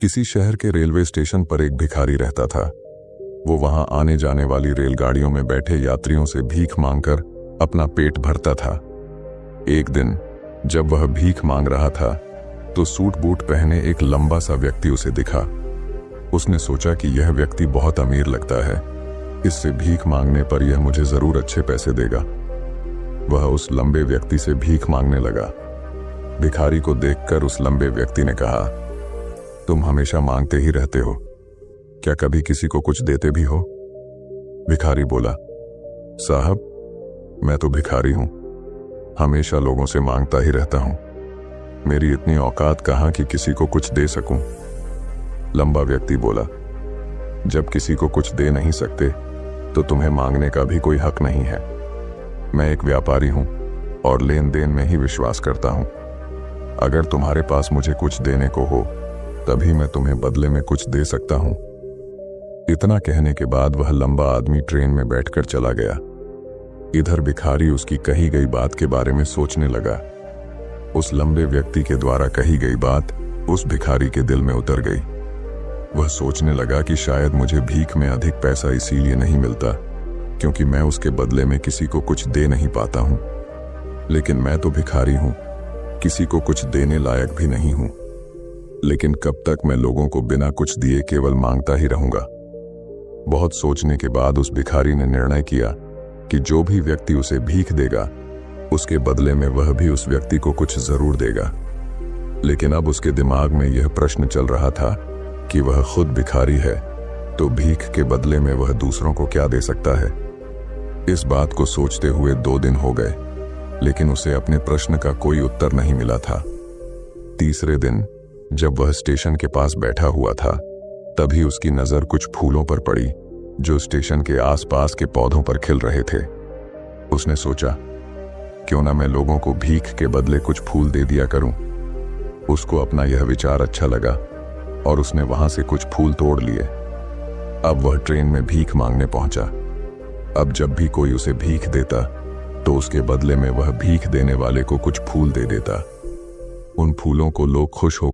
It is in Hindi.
किसी शहर के रेलवे स्टेशन पर एक भिखारी रहता था। वो वहां आने जाने वाली रेलगाड़ियों में बैठे यात्रियों से भीख मांगकर अपना पेट भरता था। एक दिन जब वह भीख मांग रहा था तो सूट बूट पहने एक लंबा सा व्यक्ति उसे दिखा। उसने सोचा कि यह व्यक्ति बहुत अमीर लगता है, इससे भीख मांगने पर यह मुझे जरूर अच्छे पैसे देगा। वह उस लंबे व्यक्ति से भीख मांगने लगा। भिखारी को देखकर उस लंबे व्यक्ति ने कहा, तुम हमेशा मांगते ही रहते हो, क्या कभी किसी को कुछ देते भी हो? भिखारी बोला, साहब मैं तो भिखारी हूं, हमेशा लोगों से मांगता ही रहता हूं, मेरी इतनी औकात कहां कि किसी को कुछ दे सकूं। लंबा व्यक्ति बोला, जब किसी को कुछ दे नहीं सकते तो तुम्हें मांगने का भी कोई हक नहीं है। मैं एक व्यापारी हूं और लेन देन में ही विश्वास करता हूं। अगर तुम्हारे पास मुझे कुछ देने को हो तभी मैं तुम्हें बदले में कुछ दे सकता हूं। इतना कहने के बाद वह लंबा आदमी ट्रेन में बैठकर चला गया। इधर भिखारी उसकी कही गई बात के बारे में सोचने लगा। उस लंबे व्यक्ति के द्वारा कही गई बात उस भिखारी के दिल में उतर गई। वह सोचने लगा कि शायद मुझे भीख में अधिक पैसा इसीलिए नहीं मिलता क्योंकि मैं उसके बदले में किसी को कुछ दे नहीं पाता हूं। लेकिन मैं तो भिखारी हूं, किसी को कुछ देने लायक भी नहीं हूं। लेकिन कब तक मैं लोगों को बिना कुछ दिए केवल मांगता ही रहूंगा? बहुत सोचने के बाद उस भिखारी ने निर्णय किया कि जो भी व्यक्ति उसे भीख देगा उसके बदले में वह भी उस व्यक्ति को कुछ जरूर देगा। लेकिन अब उसके दिमाग में यह प्रश्न चल रहा था कि वह खुद भिखारी है तो भीख के बदले में वह दूसरों को क्या दे सकता है। इस बात को सोचते हुए 2 दिन हो गए, लेकिन उसे अपने प्रश्न का कोई उत्तर नहीं मिला था। तीसरे दिन जब वह स्टेशन के पास बैठा हुआ था तभी उसकी नजर कुछ फूलों पर पड़ी जो स्टेशन के आसपास के पौधों पर खिल रहे थे। उसने सोचा, क्यों ना मैं लोगों को भीख के बदले कुछ फूल दे दिया करूं। उसको अपना यह विचार अच्छा लगा और उसने वहां से कुछ फूल तोड़ लिए। अब वह ट्रेन में भीख मांगने पहुंचा। अब जब भी कोई उसे भीख देता तो उसके बदले में वह भीख देने वाले को कुछ फूल दे देता। उन फूलों को लोग खुश हो